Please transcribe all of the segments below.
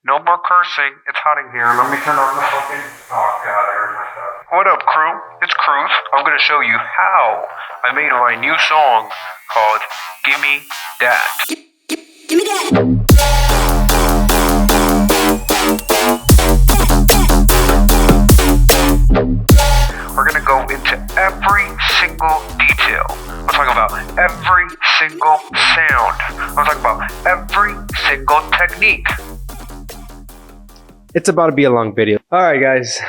No more cursing. It's hot in here. Let me turn on the fucking... Oh, God, I heard myself. What up, crew? It's Cruz. I'm going to show you how I made my new song called Gimme That. Give me that. We're going to go into every single detail. I'm talking about every single sound. I'm talking about every single technique. It's about to be a long video. All right, guys,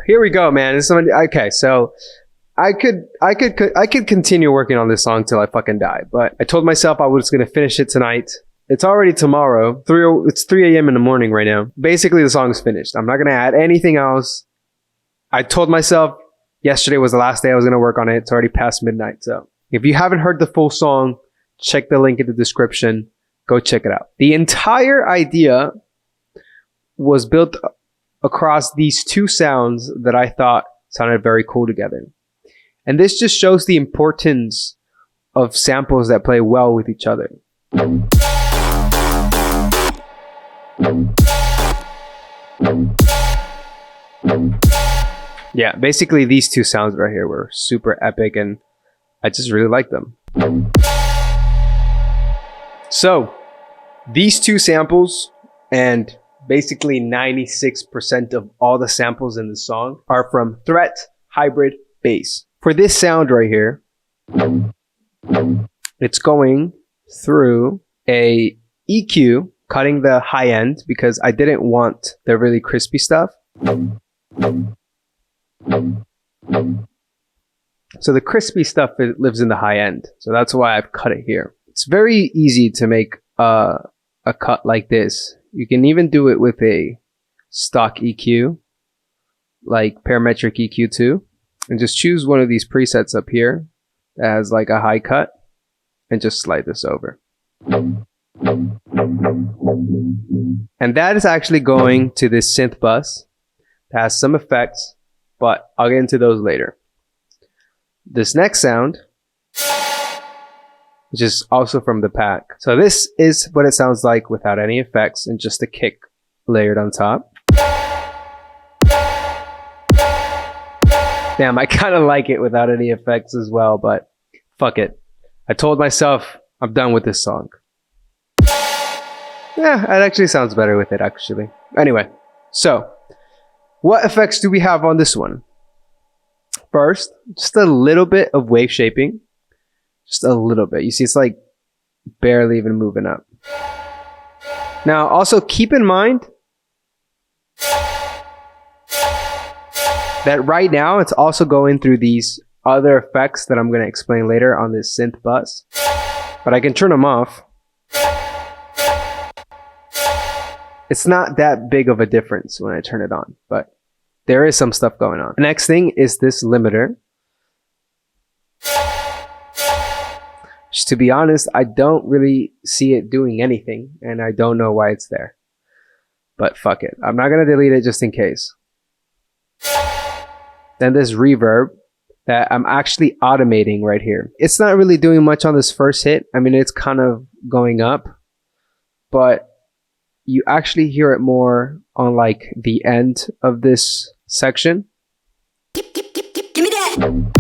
here we go, man. Okay, so I could continue working on this song till I fucking die, but I told myself I was gonna finish it tonight. It's already tomorrow. It's 3 a.m. in the morning right now. Basically, the song's finished. I'm not gonna add anything else. I told myself yesterday was the last day I was gonna work on it. It's already past midnight, so if you haven't heard the full song, check the link in the description. Go check it out. The entire idea was built across these two sounds that I thought sounded very cool together. And this just shows the importance of samples that play well with each other. Yeah, basically these two sounds right here were super epic and I just really like them. So, these two samples and basically 96% of all the samples in the song are from Threat Hybrid Bass. For this sound right here, it's going through a EQ, cutting the high end because I didn't want the really crispy stuff. So the crispy stuff, it lives in the high end. So that's why I've cut it here. It's very easy to make a cut like this. You can even do it with a stock EQ, like parametric EQ too, and just choose one of these presets up here that has like a high cut and just slide this over. And that is actually going to this synth bus that has some effects, but I'll get into those later. This next sound, which is also from the pack. So this is what it sounds like without any effects and just a kick layered on top. Damn, I kind of like it without any effects as well, but fuck it. I told myself I'm done with this song. Yeah, it actually sounds better with it, actually. Anyway, so what effects do we have on this one? First, just a little bit of wave shaping. Just a little bit. You see, it's like barely even moving up. Now, also keep in mind that right now it's also going through these other effects that I'm going to explain later on this synth bus. But I can turn them off. It's not that big of a difference when I turn it on, but there is some stuff going on. The next thing is this limiter. To be honest, I don't really see it doing anything, and I don't know why it's there. But fuck it. I'm not going to delete it just in case. Then this reverb that I'm actually automating right here. It's not really doing much on this first hit. I mean, it's kind of going up, but you actually hear it more on like the end of this section. Give me that.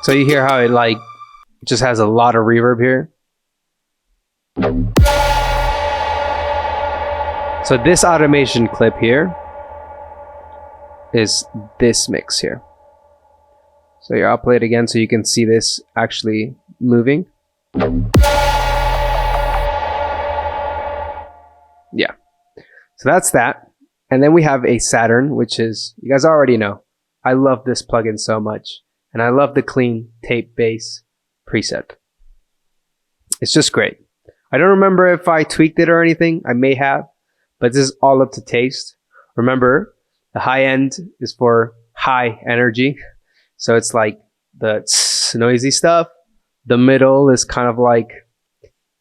So you hear how it like just has a lot of reverb here. So this automation clip here is this mix here. So here, I'll play it again so you can see this actually moving. Yeah. So that's that. And then we have a Saturn, which is, you guys already know, I love this plugin so much. And I love the clean tape bass preset. It's just great. I don't remember if I tweaked it or anything. I may have, but this is all up to taste. Remember, the high end is for high energy. So it's like the noisy stuff. The middle is kind of like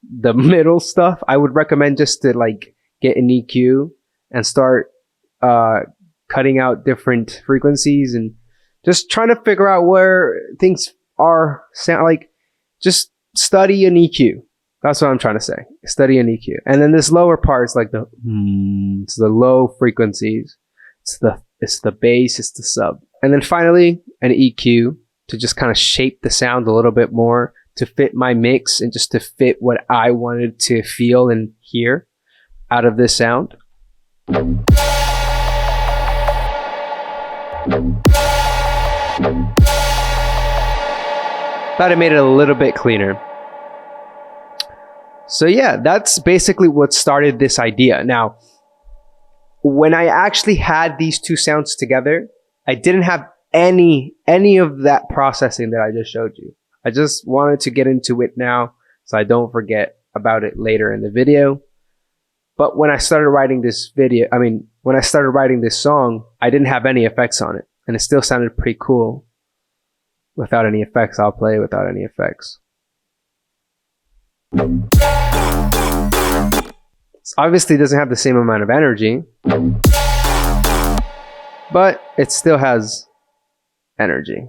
the middle stuff. I would recommend just to like get an EQ and start cutting out different frequencies and just trying to figure out where things are sound like. just study an EQ. That's what I'm trying to say. Study an EQ. And then this lower part is like it's the low frequencies. It's the bass, it's the sub. And then finally, an EQ to just kind of shape the sound a little bit more to fit my mix and just to fit what I wanted to feel and hear out of this sound. Thought it made it a little bit cleaner. So yeah, that's basically what started this idea. Now, when I actually had these two sounds together, I didn't have any of that processing that I just showed you. I just wanted to get into it now so I don't forget about it later in the video. But when I started writing this when I started writing this song, I didn't have any effects on it. And it still sounded pretty cool. Without any effects, I'll play without any effects. It obviously doesn't have the same amount of energy, but it still has energy.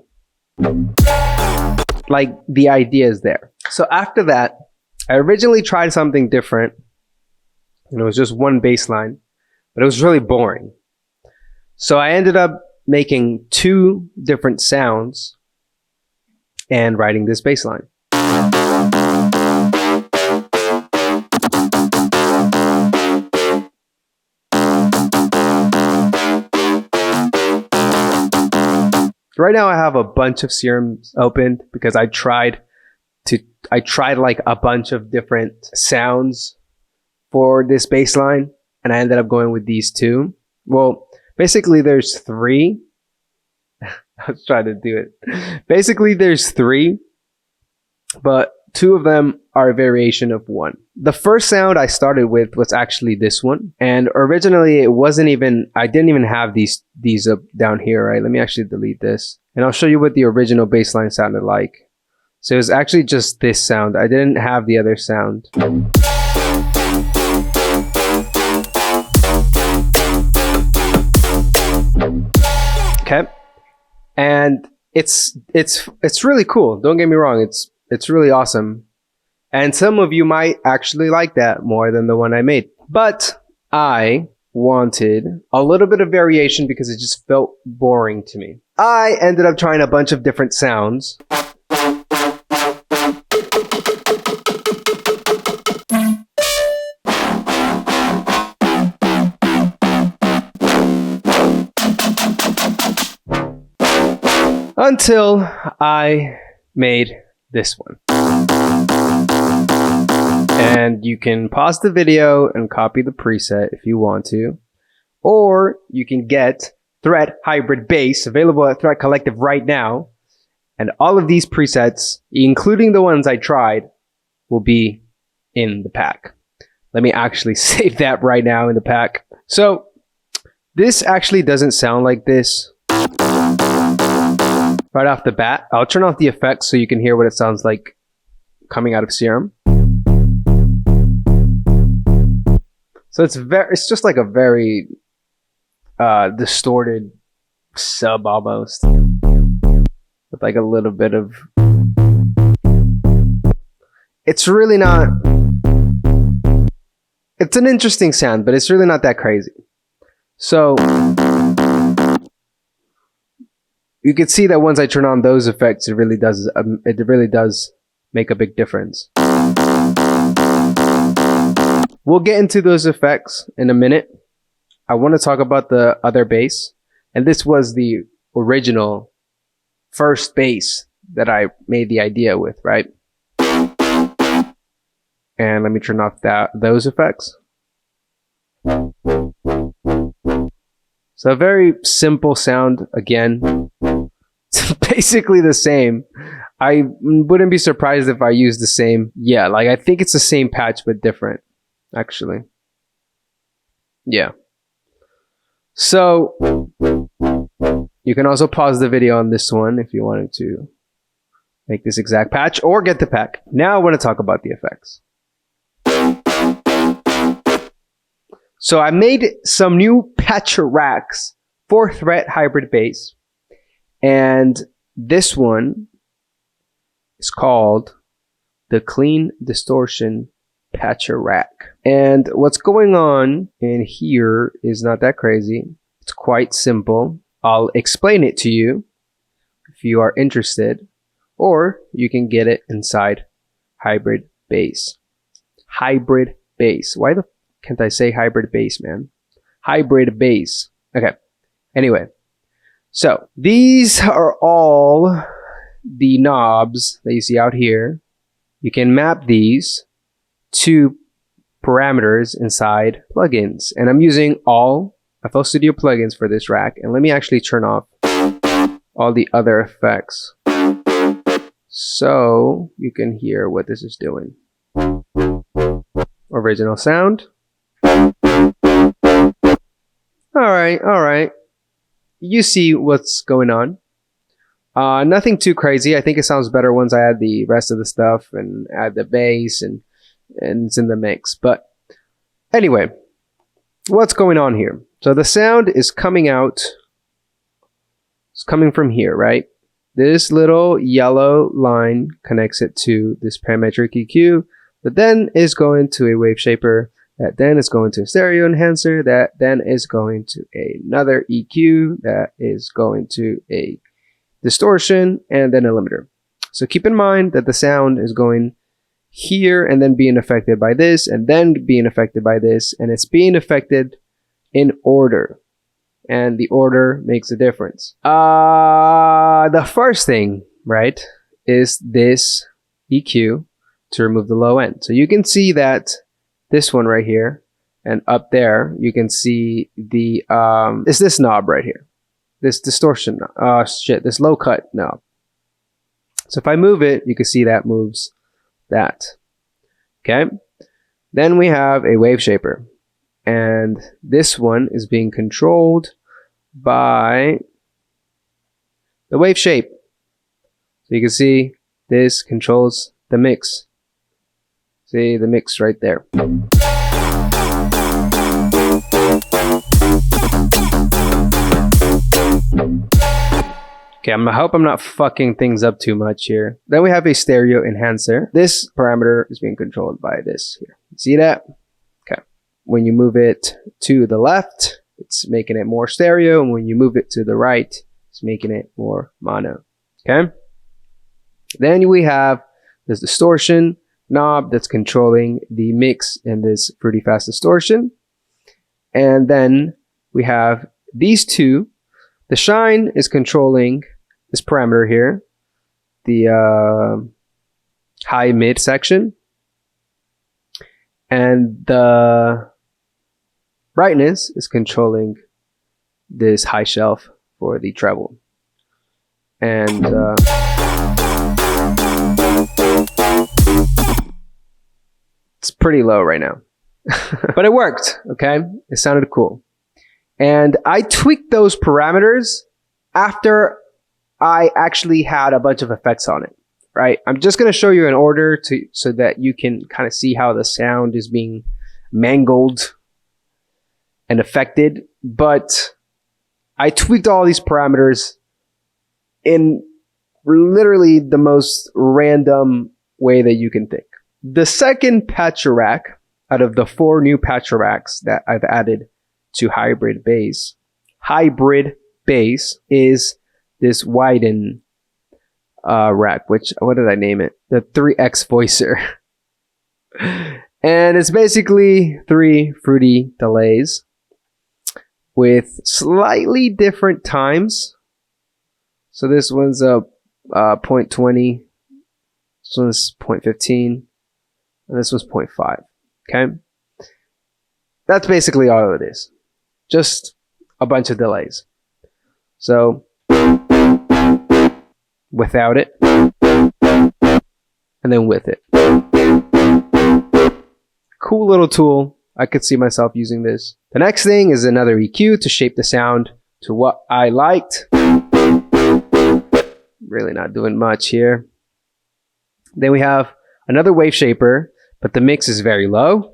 Like, the idea is there. So after that, I originally tried something different, and it was just one bass line, but it was really boring. So I ended up making two different sounds and writing this bass line. Right now I have a bunch of serums opened because I tried like a bunch of different sounds for this bass line, and I ended up going with these two. Well, basically there's three. I was trying to do it. Basically there's three, but two of them are a variation of one. The first sound I started with was actually this one, and originally it wasn't even, I didn't even have these up down here, right? Let me actually delete this, and I'll show you what the original bass line sounded like. So it was actually just this sound. I didn't have the other sound. Okay. And it's really cool. Don't get me wrong. It's really awesome. And some of you might actually like that more than the one I made. But I wanted a little bit of variation because it just felt boring to me. I ended up trying a bunch of different sounds. Until I made this one. And you can pause the video and copy the preset if you want to. Or you can get Threat Hybrid Bass, available at Threat Collective right now. And all of these presets, including the ones I tried, will be in the pack. Let me actually save that right now in the pack. So, this actually doesn't sound like this. Right off the bat, I'll turn off the effects so you can hear what it sounds like coming out of Serum. So it's just like a very distorted sub almost, with like a little bit of. It's really not. It's an interesting sound, but it's really not that crazy. So. You can see that once I turn on those effects, it really does make a big difference. We'll get into those effects in a minute. I want to talk about the other bass, and this was the original first bass that I made the idea with, right? And let me turn off those effects. So a very simple sound again. It's basically the same. I wouldn't be surprised if I used the same. Yeah, like I think it's the same patch but different, actually. Yeah. So you can also pause the video on this one if you wanted to make this exact patch or get the pack. Now I want to talk about the effects. So I made some new patch racks for Threat Hybrid Bass. And this one is called the clean distortion patcher rack. And what's going on in here is not that crazy. It's quite simple. I'll explain it to you if you are interested, or you can get it inside Hybrid Bass. Hybrid Bass. Why the can't I say Hybrid Bass, man? Hybrid Bass. Okay. Anyway, so these are all the knobs that you see out here. You can map these to parameters inside plugins, and I'm using all FL Studio plugins for this rack. And let me actually turn off all the other effects so you can hear what this is doing. Original sound. Alright. You see what's going on. Nothing too crazy. I think it sounds better once I add the rest of the stuff and add the bass and it's in the mix. But anyway, what's going on here? So the sound is coming out. It's coming from here, right? This little yellow line connects it to this parametric EQ, that then is going to a wave shaper, that then is going to a stereo enhancer, that then is going to another EQ, that is going to a distortion, and then a limiter. So keep in mind that the sound is going here and then being affected by this and then being affected by this, and it's being affected in order. And the order makes a difference. The first thing, right, is this EQ to remove the low end. So you can see that this one right here and up there, you can see the, it's this knob right here. This distortion, this low cut knob. So if I move it, you can see that moves that. Okay. Then we have a wave shaper. And this one is being controlled by the wave shape. So you can see this controls the mix. See the mix right there. Okay, I hope I'm not fucking things up too much here. Then we have a stereo enhancer. This parameter is being controlled by this here. See that? Okay. When you move it to the left, it's making it more stereo. And when you move it to the right, it's making it more mono. Okay. Then we have this distortion knob that's controlling the mix in this pretty fast distortion. And then we have these two. The shine is controlling this parameter here, the high mid section, and the brightness is controlling this high shelf for the treble. And it's pretty low right now, but it worked. Okay, it sounded cool. And I tweaked those parameters after I actually had a bunch of effects on it, right? I'm just going to show you in order so that you can kind of see how the sound is being mangled and affected. But I tweaked all these parameters in literally the most random way that you can think. The second patcher rack out of the 4 new patcher racks that I've added to Hybrid Bass is this widen rack, which, what did I name it? The 3X voicer. And it's basically 3 fruity delays with slightly different times. So this one's a 0.20, this one's 0.15, and this one's 0.5. Okay, that's basically all it is. Just a bunch of delays. So without it, and then with it. Cool little tool. I could see myself using this. The next thing is another EQ to shape the sound to what I liked. Really not doing much here. Then we have another wave shaper, but the mix is very low.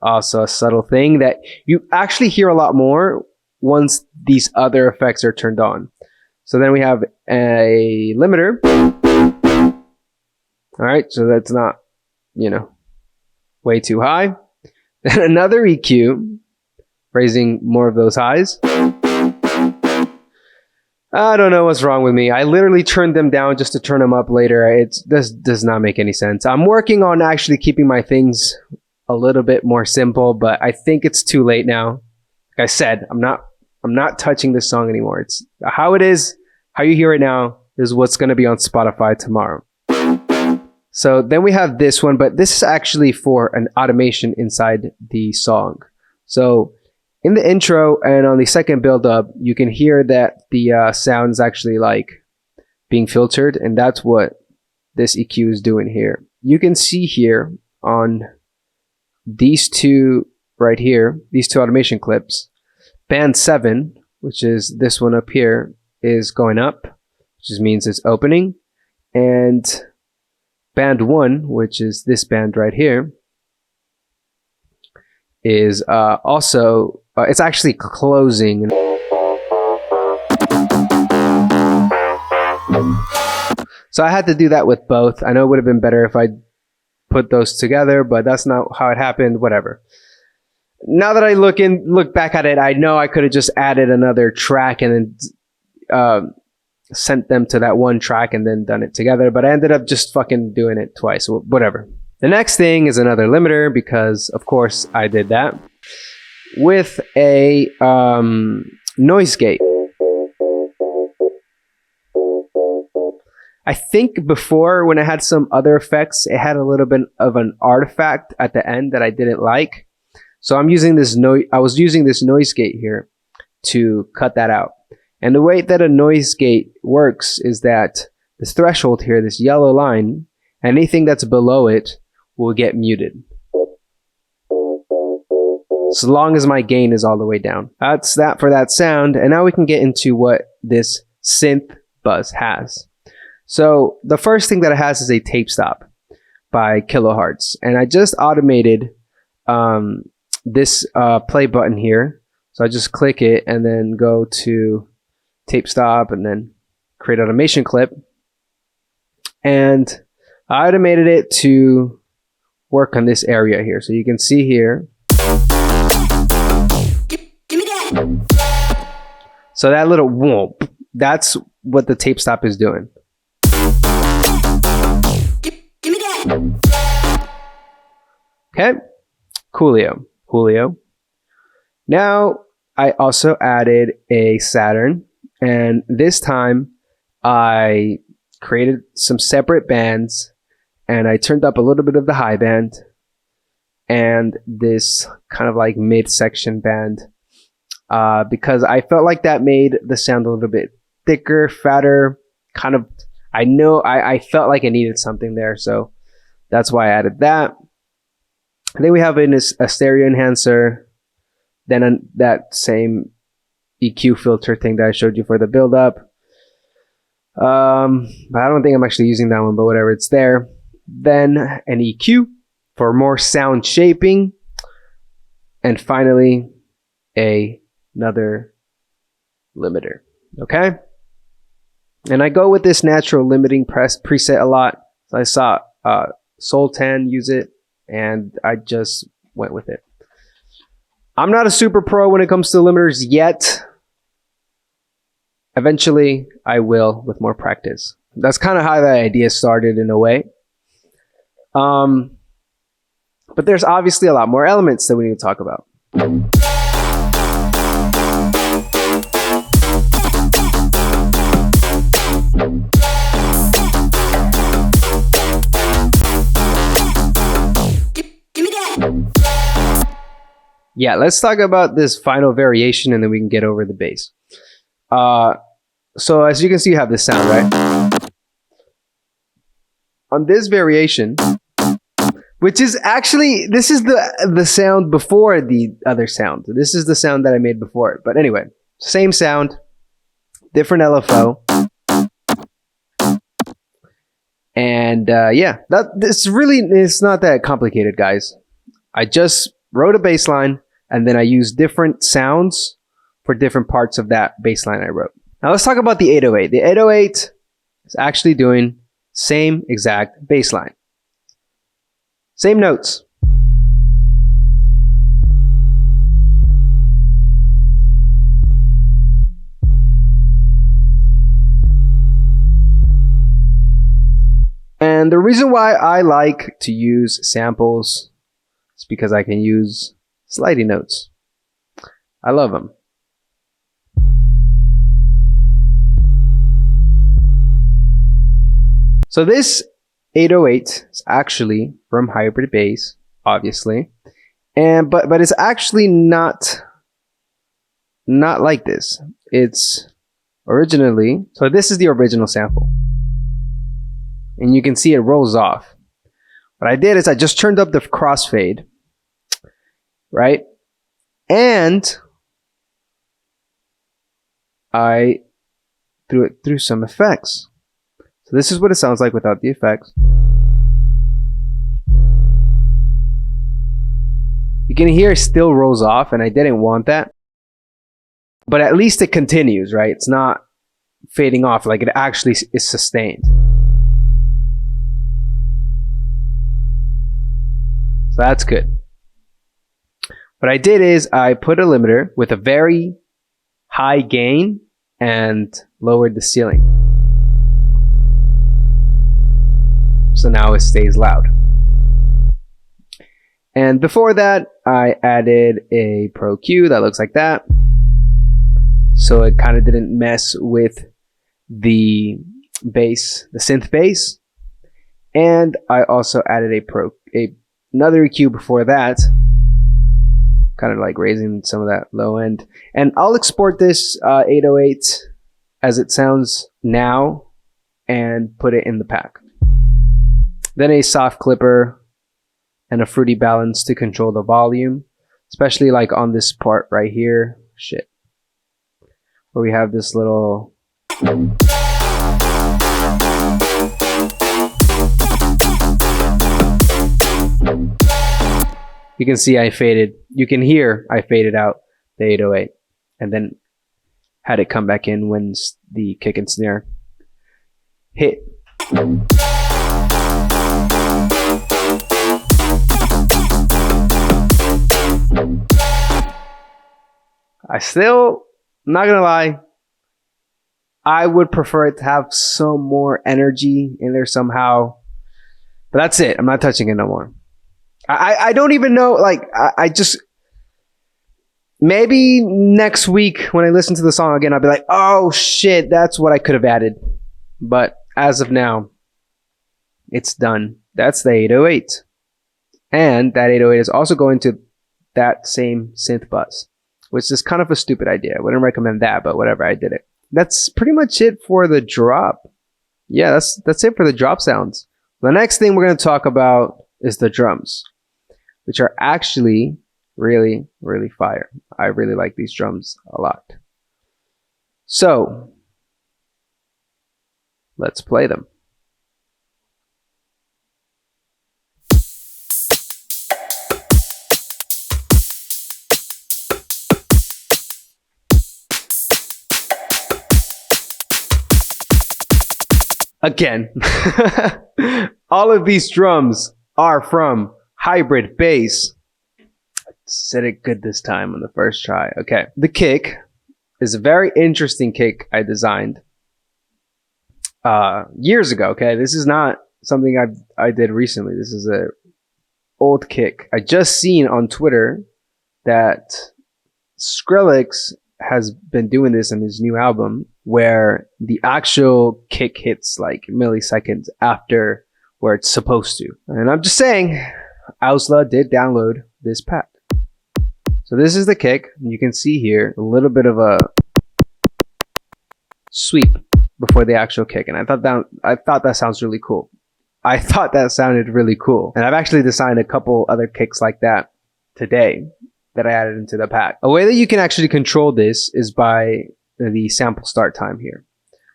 Also a subtle thing that you actually hear a lot more once these other effects are turned on. So then we have a limiter. All right, so that's not, you know, way too high. Then another EQ, raising more of those highs. I don't know what's wrong with me. I literally turned them down just to turn them up later. This does not make any sense. I'm working on actually keeping my things a little bit more simple, but I think it's too late now. Like I said, I'm not touching this song anymore. It's how it is, how you hear it now is what's going to be on Spotify tomorrow. So then we have this one, but this is actually for an automation inside the song. So in the intro and on the second build up, you can hear that the sound is actually like being filtered, and that's what this EQ is doing here. You can see here on these two right here, these two automation clips, band 7, which is this one up here, is going up, which just means it's opening, and band 1, which is this band right here, is also it's actually closing. So I had to do that with both. I know it would have been better if I put those together, but that's not how it happened. Whatever. Now that I look back at it, I know I could have just added another track and then sent them to that one track and then done it together, but I ended up just fucking doing it twice. Whatever. The next thing is another limiter, because of course I did that with a noise gate. I think before, when I had some other effects, it had a little bit of an artifact at the end that I didn't like. So I'm using this I was using this noise gate here to cut that out. And the way that a noise gate works is that this threshold here, this yellow line, anything that's below it will get muted, so long as my gain is all the way down. That's that for that sound. And now we can get into what this synth buzz has. So the first thing that it has is a tape stop by kilohertz, and I just automated this play button here. So I just click it and then go to tape stop and then create automation clip, and I automated it to work on this area here. So you can see here. Give me that. So that little whoop, that's what the tape stop is doing. Give me that. Okay, Coolio. Now I also added a Saturn, and this time I created some separate bands, and I turned up a little bit of the high band and this kind of like mid-section band, because I felt like that made the sound a little bit thicker, fatter, kind of. I felt like I needed something there, so that's why I added that. And then we have a stereo enhancer, then that same EQ filter thing that I showed you for the build-up. But I don't think I'm actually using that one, but whatever, it's there. Then an EQ for more sound shaping, and finally another limiter. Okay, and I go with this natural limiting preset a lot. So I saw Soul10 use it, and I just went with it. I'm not a super pro when it comes to limiters yet. Eventually I will with more practice. That's kind of how the idea started in a way. But there's obviously a lot more elements that we need to talk about. Give me that. Yeah, let's talk about this final variation, and then we can get over the bass. So as you can see, you have this sound, right? On this variation, which is actually, this is the sound before the other sound. This is the sound that I made before it. But anyway, same sound, different LFO. And yeah, it's not that complicated, guys. I just wrote a bass line, and then I used different sounds for different parts of that bass line I wrote. Now let's talk about the 808. The 808 is actually doing Same exact bass line. Same notes. And the reason why I like to use samples is because I can use slidey notes. I love them. So this 808 is actually from Hybrid Bass, obviously, but it's actually not like this. It's originally, so this is the original sample. And you can see it rolls off. What I did is I just turned up the crossfade, right? And I threw it through some effects. So this is what it sounds like without the effects. You can hear it still rolls off, and I didn't want that. But at least it continues, right? It's not fading off, like it actually is sustained. So that's good. What I did is I put a limiter with a very high gain and lowered the ceiling. So now it stays loud. And before that, I added a Pro Q that looks like that. So it kind of didn't mess with the bass, the synth bass. And I also added another EQ before that, kind of like raising some of that low end. And I'll export this 808 as it sounds now and put it in the pack. Then a soft clipper and a fruity balance to control the volume, especially like on this part right here. Shit. Where we have this little... You can see I faded. You can hear I faded out the 808 and then had it come back in when the kick and snare hit. I'm not gonna lie, I would prefer it to have some more energy in there somehow. But that's it. I'm not touching it no more. I don't even know, like, I just, maybe next week when I listen to the song again, I'll be like, oh shit, that's what I could have added. But as of now, it's done. That's the 808. And that 808 is also going to that same synth bus, which is kind of a stupid idea. I wouldn't recommend that, but whatever, I did it. That's pretty much it for the drop. Yeah, that's it for the drop sounds. The next thing we're going to talk about is the drums, which are actually really, really fire. I really like these drums a lot. So, let's play them. Again, all of these drums are from Hybrid Bass. I said it good this time on the first try. Okay, the kick is a very interesting kick I designed years ago. Okay, this is not something I did recently. This is a old kick. I just seen on Twitter that Skrillex has been doing this in his new album, where the actual kick hits like milliseconds after where it's supposed to. And I'm just saying, Ausla did download this pack. So this is the kick. You can see here a little bit of a sweep before the actual kick. And I thought that sounds really cool. I thought that sounded really cool. And I've actually designed a couple other kicks like that today that I added into the pack. A way that you can actually control this is by the sample start time here.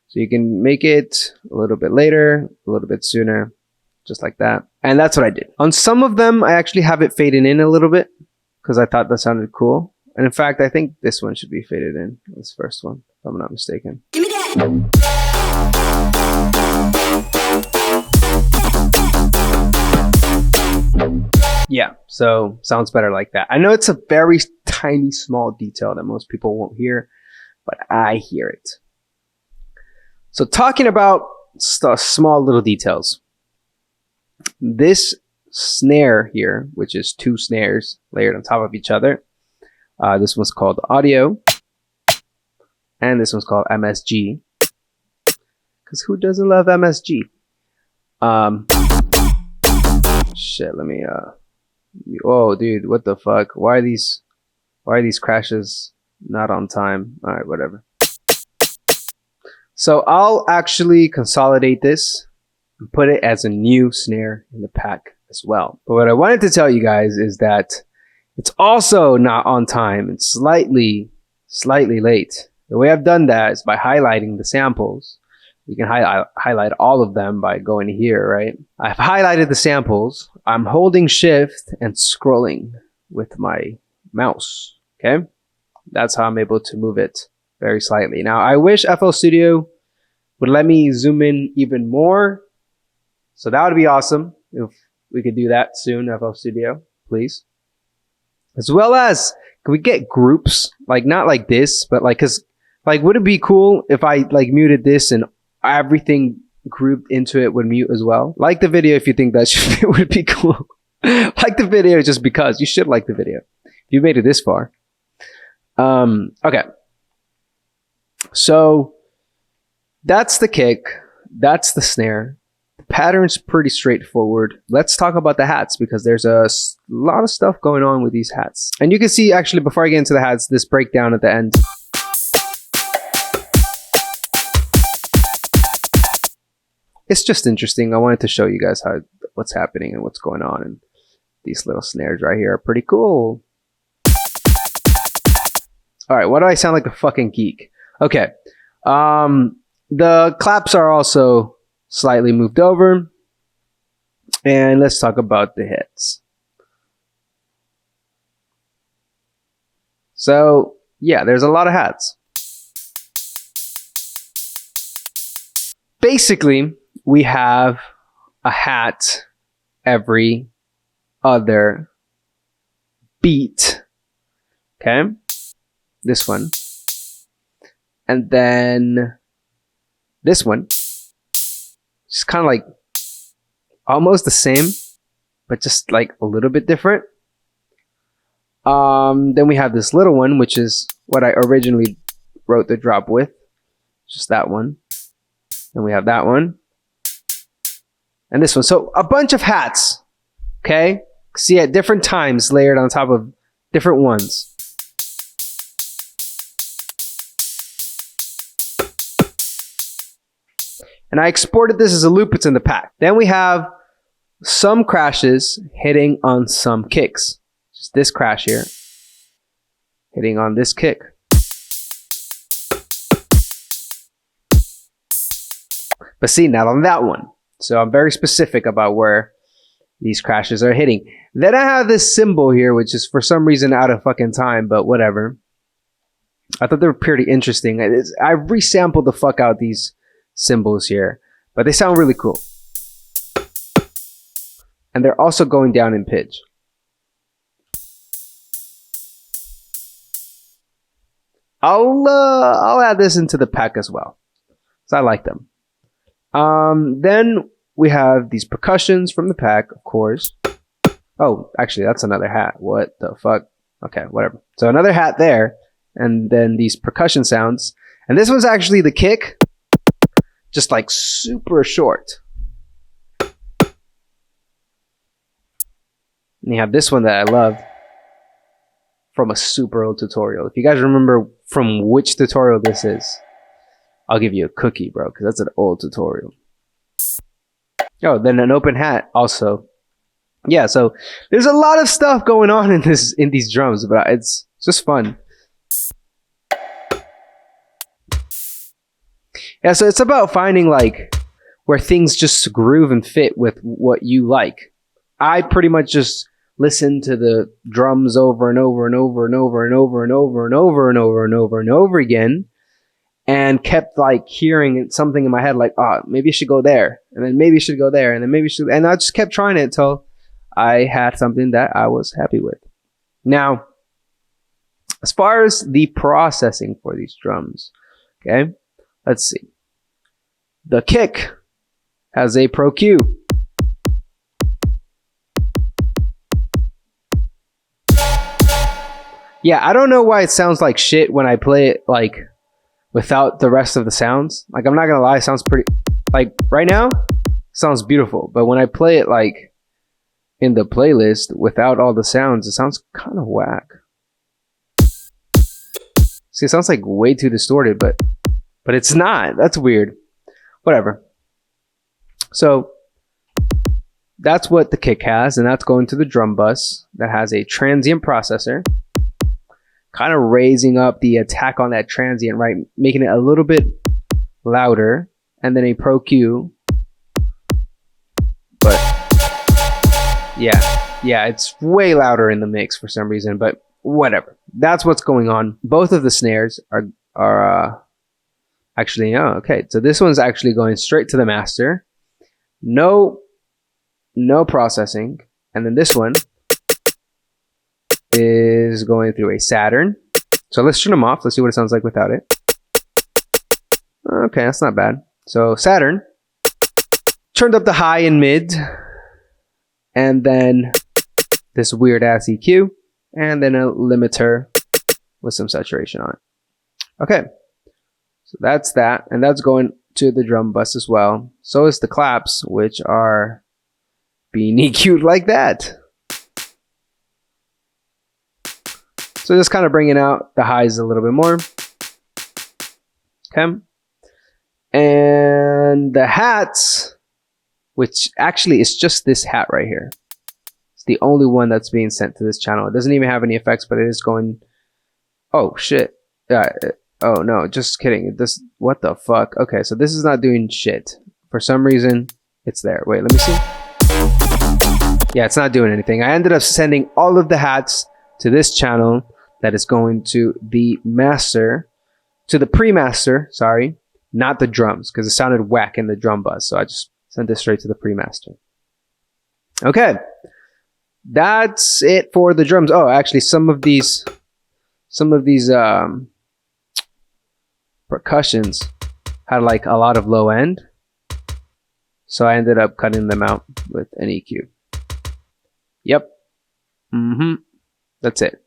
So you can make it a little bit later, a little bit sooner, just like that. And that's what I did. On some of them, I actually have it faded in a little bit because I thought that sounded cool. And in fact, I think this one should be faded in. This first one, if I'm not mistaken. Give me that. Yeah, so sounds better like that. I know it's a very tiny, small detail that most people won't hear, but I hear it. So talking about small little details. This snare here, which is 2 snares layered on top of each other. This one's called audio. And this one's called MSG. Because who doesn't love MSG? Shit, let me oh dude, what the fuck? Why are these crashes not on time? Alright, whatever. So I'll actually consolidate this and put it as a new snare in the pack as well. But what I wanted to tell you guys is that it's also not on time. It's slightly late. The way I've done that is by highlighting the samples. You can highlight all of them by going here, right? I've highlighted the samples. I'm holding shift and scrolling with my mouse, okay? That's how I'm able to move it very slightly. Now, I wish FL Studio would let me zoom in even more. So that would be awesome if we could do that soon, FL Studio, please. As well as, can we get groups? Like, not like this, but like, cause, like, would it be cool if I like muted this and everything grouped into it would mute as well? Like the video if you think that would be cool. Like the video just because. You should like the video. If you made it this far. Okay. So, that's the kick. That's the snare. The pattern's pretty straightforward. Let's talk about the hats because there's a lot of stuff going on with these hats. And you can see actually before I get into the hats, this breakdown at the end. It's just interesting. I wanted to show you guys what's happening and what's going on. And these little snares right here are pretty cool. All right, why do I sound like a fucking geek? Okay. The claps are also slightly moved over. And let's talk about the hits. So, yeah, there's a lot of hats. Basically, we have a hat every other beat. Okay? This one. And then this one. It's kind of like almost the same, but just like a little bit different. Then we have this little one, which is what I originally wrote the drop with. Just that one. Then we have that one. And this one. So a bunch of hats. Okay? See at different times layered on top of different ones. And I exported this as a loop. It's in the pack. Then we have some crashes hitting on some kicks. Just this crash here. Hitting on this kick. But see, not on that one. So I'm very specific about where these crashes are hitting. Then I have this symbol here, which is for some reason out of fucking time, but whatever. I thought they were pretty interesting. I resampled the fuck out these symbols here, but they sound really cool. And they're also going down in pitch. I'll add this into the pack as well. So I like them. Then we have these percussions from the pack, of course. Oh, actually, that's another hat. What the fuck? Okay, whatever. So another hat there. And then these percussion sounds. And this one's actually the kick. Just like super short. And you have this one that I love. From a super old tutorial. If you guys remember from which tutorial this is, I'll give you a cookie, bro, because that's an old tutorial. Oh, then an open hat also. Yeah, so there's a lot of stuff going on in these drums, but it's just fun. Yeah, so it's about finding like where things just groove and fit with what you like. I pretty much just listen to the drums over and over and over and over and over and over and over and over and over and over again. and kept like hearing something in my head, like, oh, maybe you should go there, and then maybe you should go there, and then maybe you should, and I just kept trying it until I had something that I was happy with. Now, as far as the processing for these drums, okay, let's see. The kick has a Pro Q. Yeah, I don't know why it sounds like shit when I play it like without the rest of the sounds. Like, I'm not gonna lie, it sounds pretty, like right now, it sounds beautiful. But when I play it like in the playlist without all the sounds, it sounds kind of whack. See, it sounds like way too distorted, but it's not. That's weird. Whatever. So that's what the kick has, and that's going to the drum bus that has a transient processor, kind of raising up the attack on that transient, right? Making it a little bit louder, and then a Pro Q. But yeah, it's way louder in the mix for some reason, but whatever. That's what's going on. Both of the snares are actually, oh, okay. So this one's actually going straight to the master. No processing. And then this one is going through a Saturn. So let's turn them off. Let's see what it sounds like without it. Okay, that's not bad. So Saturn turned up the high and mid, and then this weird ass EQ, and then a limiter with some saturation on it. Okay, so that's that, and that's going to the drum bus as well. So is the claps, which are being EQ'd like that. So just kind of bringing out the highs a little bit more. Okay. And the hats, which actually is just this hat right here. It's the only one that's being sent to this channel. It doesn't even have any effects, but it is going... Oh, shit. Oh, no, just kidding. This, what the fuck? Okay, so this is not doing shit. For some reason, it's there. Wait, let me see. Yeah, it's not doing anything. I ended up sending all of the hats to this channel that is going to the master, to the pre-master, sorry, not the drums, because it sounded whack in the drum bus. So I just sent this straight to the pre-master. Okay. That's it for the drums. Oh, actually, some of these percussions had like a lot of low end. So I ended up cutting them out with an EQ. Yep. That's it.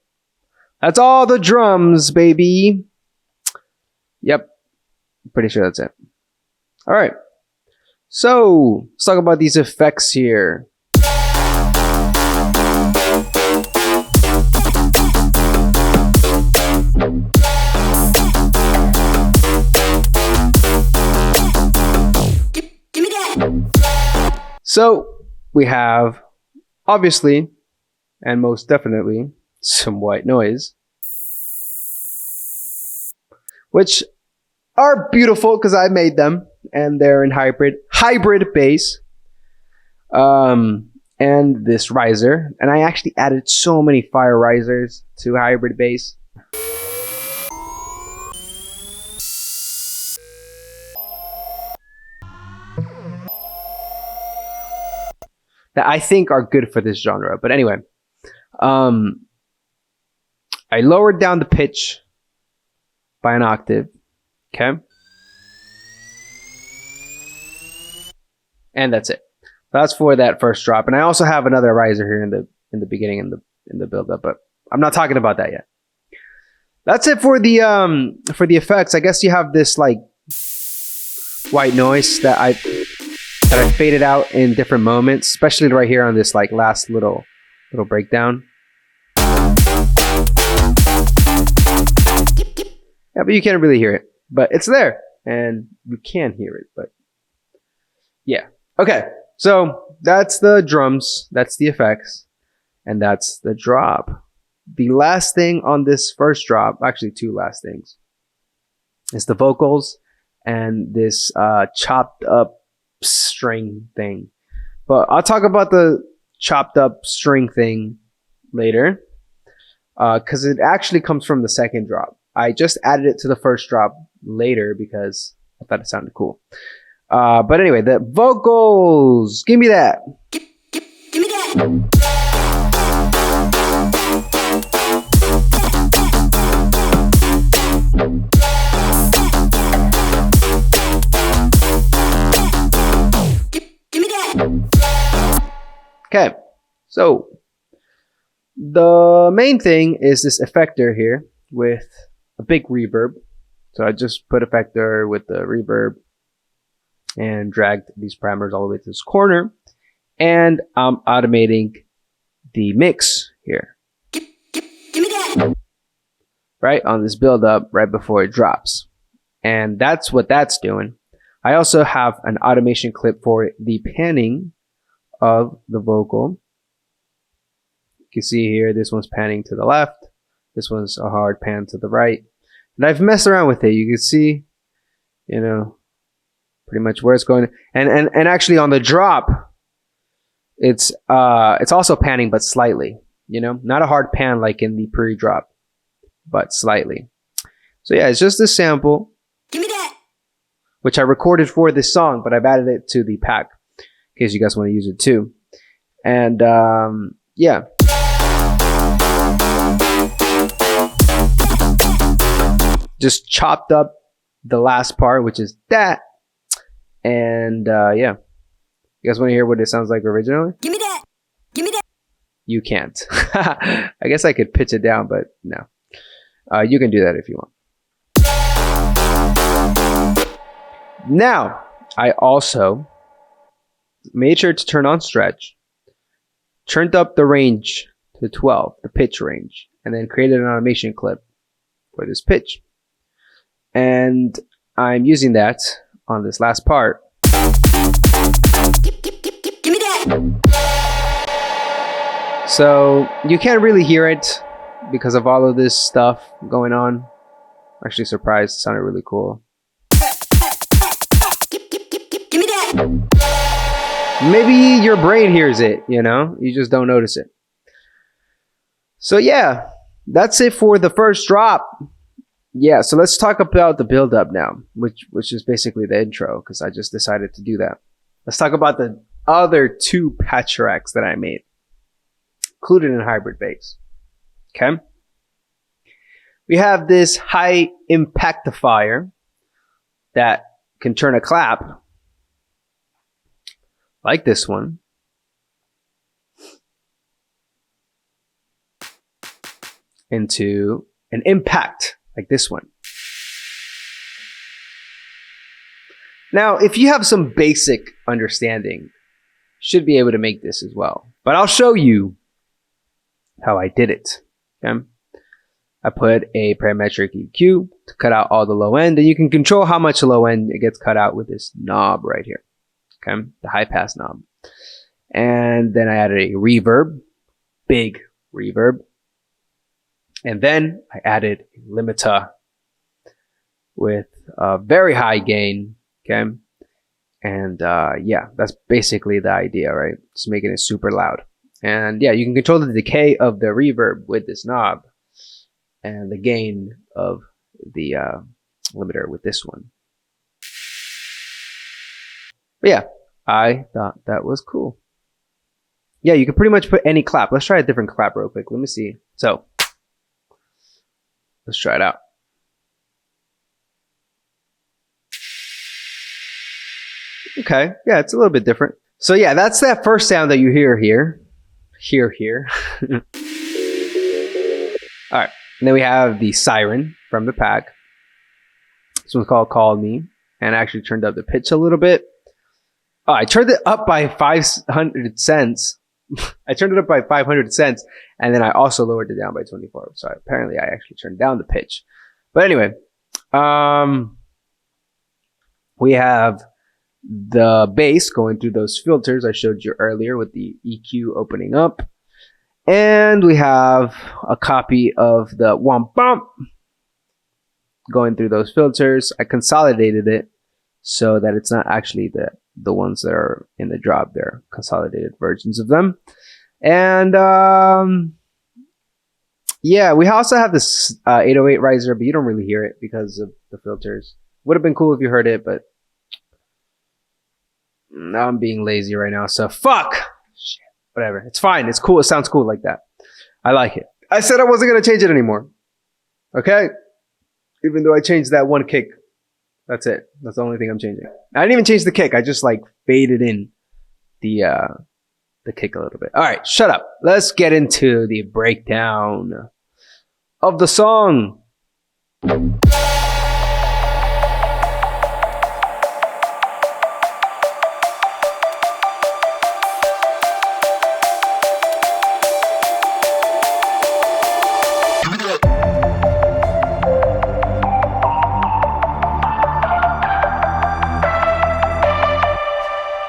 That's all the drums, baby. Yep. Pretty sure that's it. All right. So let's talk about these effects here. Give me that. So we have, obviously, and most definitely, some white noise, which are beautiful because I made them, and they're in hybrid bass, and this riser, and I actually added so many fire risers to hybrid bass. That I think are good for this genre. But anyway, I lowered down the pitch by an octave. Okay. And that's it. That's for that first drop. And I also have another riser here in the beginning in the build up, but I'm not talking about that yet. That's it for the effects. I guess you have this like white noise that I faded out in different moments, especially right here on this like last little breakdown. Yeah, but you can't really hear it, but it's there, and you can hear it, but yeah. Okay, so that's the drums, that's the effects, and that's the drop. The last thing on this first drop, actually two last things, is the vocals and this chopped up string thing. But I'll talk about the chopped up string thing later, because it actually comes from the second drop. I just added it to the first drop later because I thought it sounded cool. But anyway, the vocals. Give me that. Give me that. Give me that. Okay, so the main thing is this effector here with a big reverb. So I just put effector with the reverb and dragged these parameters all the way to this corner. And I'm automating the mix here. Give me that. Right on this build up right before it drops. And that's what that's doing. I also have an automation clip for the panning of the vocal. You can see here, this one's panning to the left. This one's a hard pan to the right. And I've messed around with it. You can see, you know, pretty much where it's going. And actually on the drop, it's also panning, but slightly, you know, not a hard pan like in the pre-drop, but slightly. So yeah, it's just this sample. Give me that. Which I recorded for this song, but I've added it to the pack in case you guys want to use it too. And yeah. Just chopped up the last part, which is that. And yeah. You guys want to hear what it sounds like originally? Give me that. Give me that. You can't. I guess I could pitch it down, but no. You can do that if you want. Now, I also made sure to turn on stretch, turned up the range to 12, the pitch range, and then created an automation clip for this pitch. And I'm using that on this last part. Give me that. So you can't really hear it because of all of this stuff going on. I'm actually surprised. It sounded really cool. Give me that. Maybe your brain hears it, you know? You just don't notice it. So yeah, that's it for the first drop. Yeah, so let's talk about the build-up now, which is basically the intro, because I just decided to do that. Let's talk about the other two patch tracks that I made, included in hybrid bass. Okay? We have this high impactifier that can turn a clap, like this one, into an impact, like this one. Now, if you have some basic understanding, you should be able to make this as well. But I'll show you how I did it. Okay? I put a parametric EQ to cut out all the low end, and you can control how much low end it gets cut out with this knob right here. Okay? The high pass knob. And then I added a reverb, big reverb. And then I added a limiter with a very high gain. Okay. And yeah, that's basically the idea, right? Just making it super loud. And yeah, you can control the decay of the reverb with this knob and the gain of the limiter with this one. But yeah, I thought that was cool. Yeah, you can pretty much put any clap. Let's try a different clap real quick. Let me see. So let's try it out. Okay, yeah, it's a little bit different. So yeah, that's that first sound that you hear here. Here. All right, and then we have the siren from the pack. This one's called Call Me, and I actually turned up the pitch a little bit. Oh, I turned it up by 500 cents. I turned it up by 500 cents, and then I also lowered it down by 24. So apparently I actually turned down the pitch. But anyway, we have the bass going through those filters I showed you earlier with the EQ opening up. And we have a copy of the womp bump going through those filters. I consolidated it so that it's not actually the ones that are in the drop. They're consolidated versions of them. And Yeah, we also have this 808 riser, but you don't really hear it because of the filters. Would have been cool if you heard it, but now I'm being lazy right now, so fuck! Shit. Whatever. It's fine. It's cool. It sounds cool like that. I like it. I said I wasn't going to change it anymore. Okay? Even though I changed that one kick. That's it. That's the only thing I'm changing. I didn't even change the kick. I just like faded in the kick a little bit. All right, shut up. Let's get into the breakdown of the song.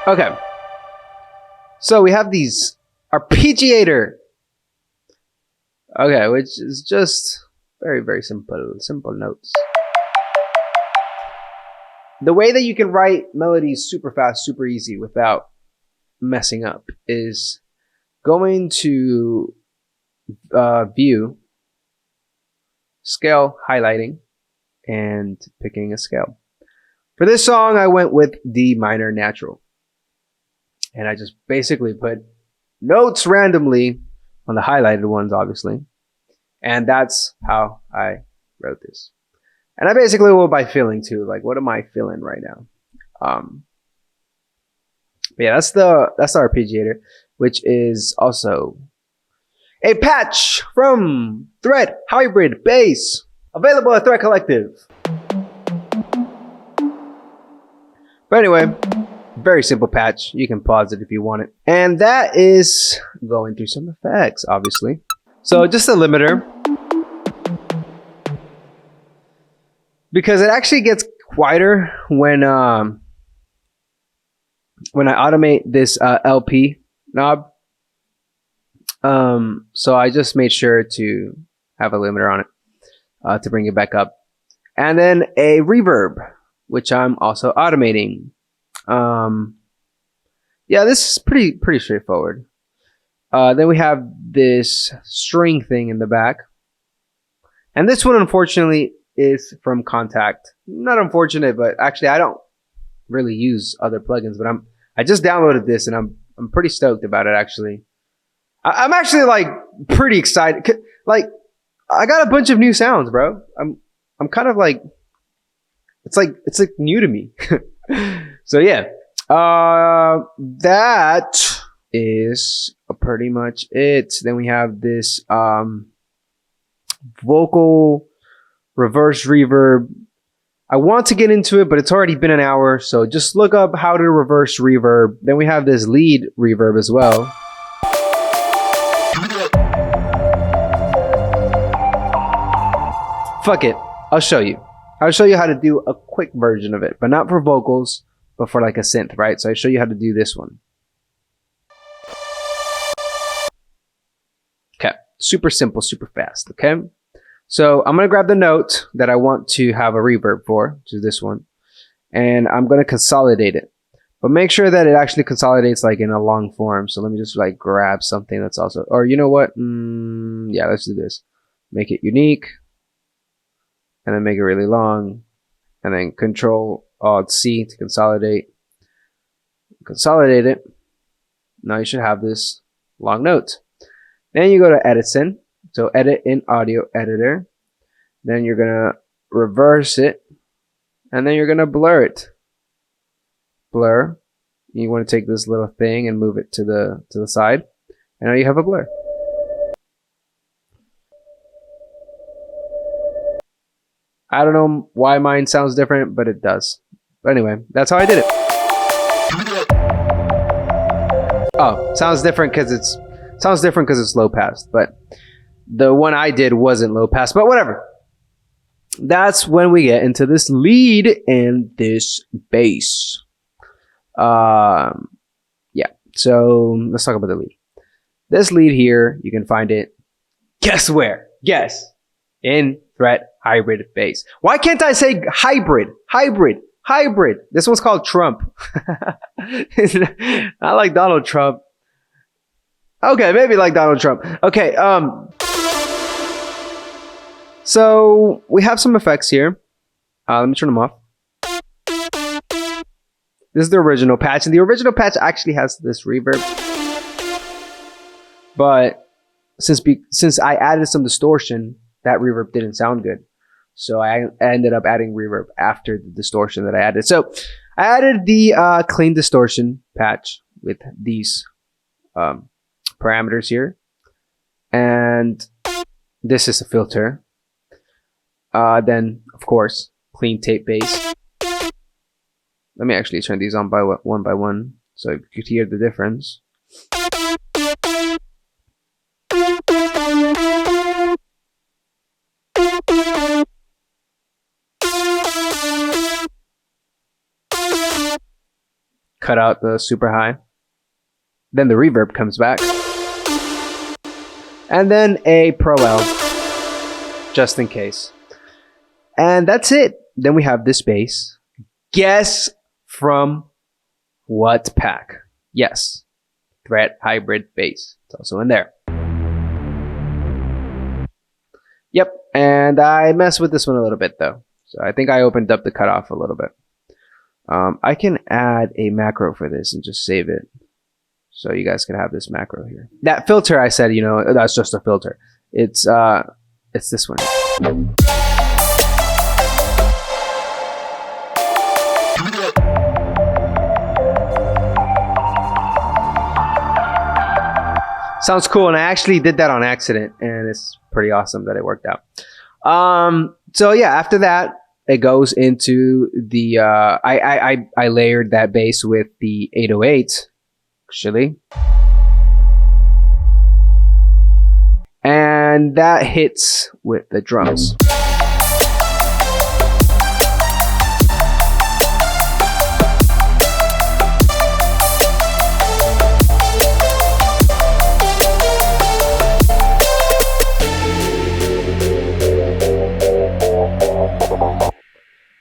Okay. So we have these arpeggiator. Okay, which is just very, very simple notes. The way that you can write melodies super fast, super easy without messing up is going to view, scale, highlighting, and picking a scale. For this song, I went with D minor natural. And I just basically put notes randomly on the highlighted ones, obviously. And that's how I wrote this. And I basically went by feeling too. Like, what am I feeling right now? But yeah, that's the arpeggiator, which is also a patch from Threat Hybrid Bass, available at Threat Collective. But anyway, very simple patch. You can pause it if you want it. And that is going through some effects, obviously. So just a limiter. Because it actually gets quieter when I automate this LP knob. So I just made sure to have a limiter on it to bring it back up. And then a reverb, which I'm also automating. Yeah, this is pretty straightforward. Then we have this string thing in the back. And this one, unfortunately, is from Contact. Not unfortunate, but actually I don't really use other plugins, but I just downloaded this and I'm pretty stoked about it, actually. I'm actually like pretty excited. Like, I got a bunch of new sounds, bro. I'm kind of like, it's like new to me. So yeah, that is pretty much it. Then we have this vocal reverse reverb. I want to get into it, but it's already been an hour, so just look up how to reverse reverb. Then we have this lead reverb as well. Fuck it, I'll show you. I'll show you how to do a quick version of it, but not for vocals, but for like a synth, right? So I show you how to do this one. Okay, super simple, super fast, okay? So I'm gonna grab the note that I want to have a reverb for, which is this one, and I'm gonna consolidate it. But make sure that it actually consolidates like in a long form. So let me just like grab something that's also, or you know what? Yeah, let's do this. Make it unique, and then make it really long, and then Control-Alt-C to consolidate. Consolidate it. Now you should have this long note. Then you go to Edit. So edit in audio editor. Then you're gonna reverse it, and then you're gonna blur it. Blur. You want to take this little thing and move it to the side, and now you have a blur. I don't know why mine sounds different, but it does. But anyway, that's how I did it. Oh, sounds different because it's low pass, but the one I did wasn't low pass, but whatever. That's when we get into this lead and this bass. Yeah. So let's talk about the lead. This lead here, you can find it. Guess where? Guess. In Threat Hybrid Bass. Why can't I say hybrid? Hybrid. Hybrid. This one's called Trump. I like Donald Trump. Okay, maybe like Donald Trump. Okay, So we have some effects here. Let me turn them off. This is the original patch, and the original patch actually has this reverb. But since I added some distortion, that reverb didn't sound good. So I ended up adding reverb after the distortion that I added. So I added the clean distortion patch with these parameters here. And this is a filter. Then, of course, clean tape bass. Let me actually turn these on one by one so you could hear the difference. Cut out the super high. Then the reverb comes back. And then a Pro L, just in case. And that's it. Then we have this bass. Guess from what pack? Yes, Threat Hybrid Bass. It's also in there. Yep, and I messed with this one a little bit though. So I think I opened up the cutoff a little bit. I can add a macro for this and just save it. So you guys can have this macro here. That filter I said, you know, that's just a filter. It's this one. Sounds cool, and I actually did that on accident, and it's pretty awesome that it worked out. So yeah, after that, it goes into the I layered that bass with the 808, actually, and that hits with the drums.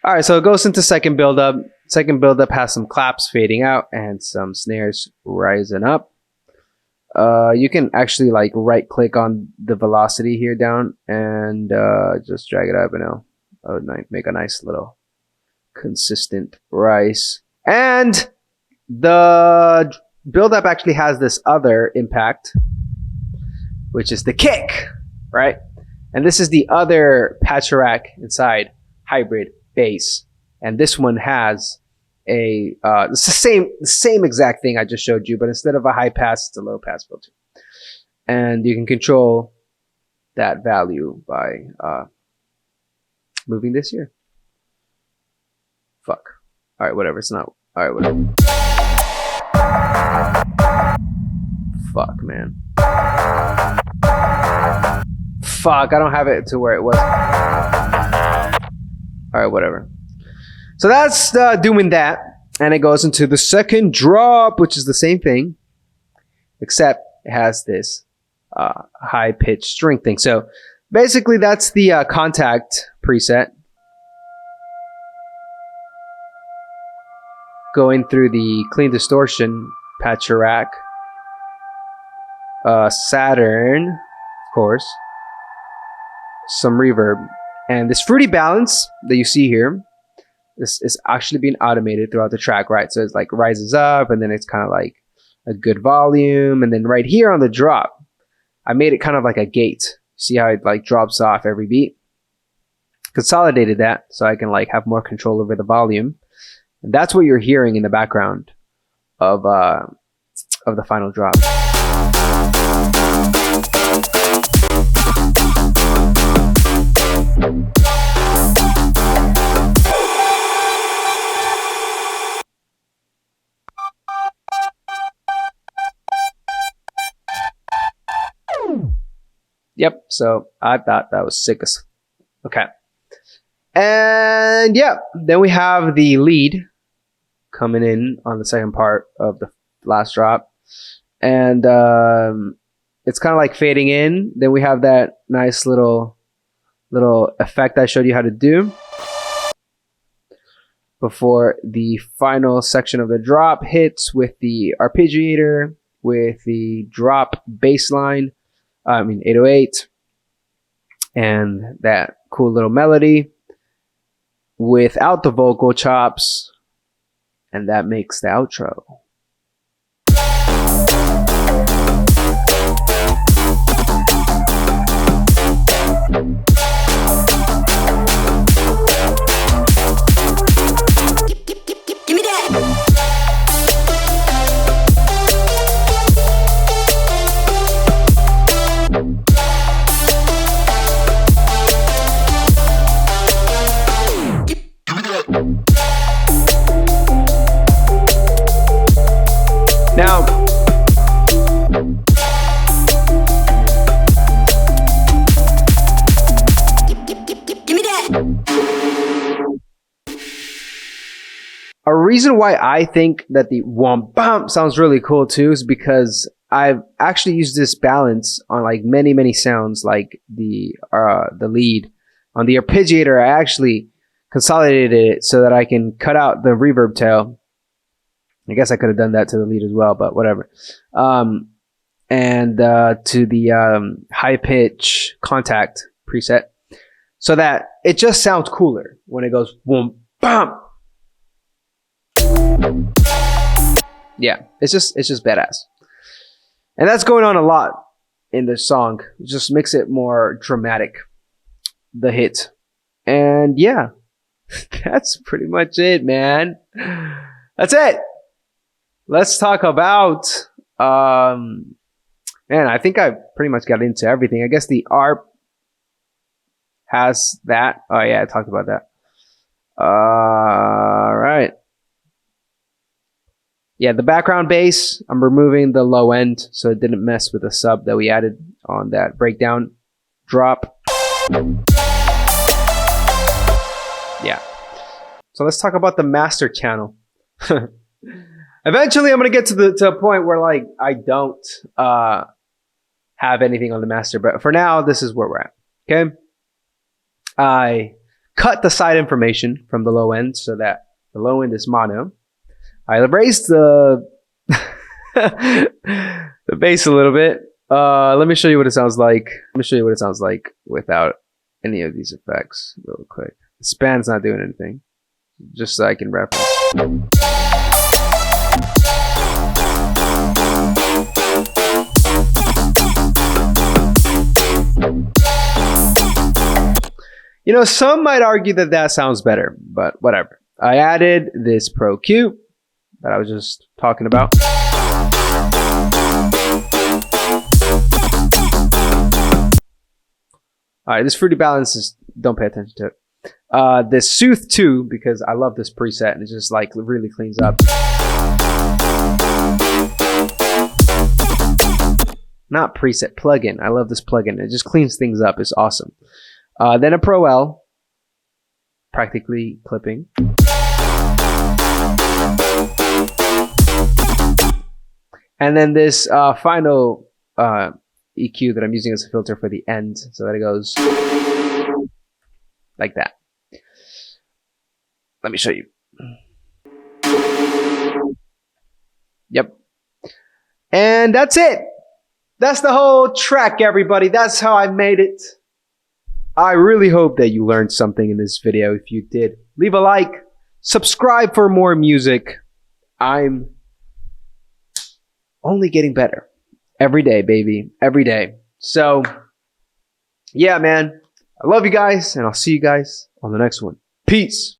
All right, so it goes into second build-up. Second build-up has some claps fading out and some snares rising up. You can actually like right-click on the velocity here down and just drag it up, and it'll make a nice little consistent rise. And the build-up actually has this other impact, which is the kick, right? And this is the other patch rack inside hybrid bass, and this one has a it's the same exact thing I just showed you, but instead of a high pass, it's a low pass filter, and you can control that value by moving this here. Fuck. All right, whatever. It's not. All right, whatever. Fuck, man. Fuck. I don't have it to where it was. All right, whatever. So that's doing that, and it goes into the second drop, which is the same thing, except it has this high-pitched string thing. So basically, that's the contact preset. Going through the clean distortion patch rack, Saturn, of course, some reverb. And this fruity balance that you see here, this is actually being automated throughout the track, right? So it's like rises up, and then it's kind of like a good volume. And then right here on the drop, I made it kind of like a gate. See how it like drops off every beat? Consolidated that so I can like have more control over the volume. And that's what you're hearing in the background of the final drop. Yep, so I thought that was sick as... Okay. And yeah, then we have the lead coming in on the second part of the last drop. And it's kind of like fading in. Then we have that nice little effect I showed you how to do before the final section of the drop hits with the arpeggiator, with the drop bass line, 808, and that cool little melody without the vocal chops, and that makes the outro. Give me that. Now, Give me that. a reason why I think that the womp bump sounds really cool too is because I've actually used this balance on like many sounds, like the lead. On the arpeggiator, I actually consolidated it so that I can cut out the reverb tail. I guess I could have done that to the lead as well, but whatever. And to the high pitch contact preset, so that it just sounds cooler when it goes boom bam. Yeah, it's just badass, and that's going on a lot in this song. Just makes it more dramatic, the hit, and yeah, that's pretty much it, man. That's it. Let's talk about, man, I think I pretty much got into everything. I guess the ARP has that. Oh yeah, I talked about that. Right. Yeah, the background bass, I'm removing the low end so it didn't mess with the sub that we added on that breakdown drop. Yeah. So let's talk about the master channel. Eventually, I'm gonna get to a point where like I don't have anything on the master, but for now, this is where we're at. Okay, I cut the side information from the low end so that the low end is mono. I raised the the bass a little bit. Let me show you what it sounds like. Let me show you what it sounds like without any of these effects, real quick. The span's not doing anything, just so I can reference. You know, some might argue that that sounds better, but whatever. I added this Pro Q that I was just talking about. All right, this Fruity Balance is, don't pay attention to it. This Sooth 2, because I love this preset and it just like really cleans up. Not preset, plugin. I love this plugin. It just cleans things up. It's awesome. Then a Pro L, practically clipping. And then this final EQ that I'm using as a filter for the end, so that it goes like that. Let me show you. Yep. And that's it. That's the whole track, everybody. That's how I made it. I really hope that you learned something in this video. If you did, leave a like, subscribe for more music. I'm only getting better every day, baby, every day. So yeah, man, I love you guys, and I'll see you guys on the next one. Peace.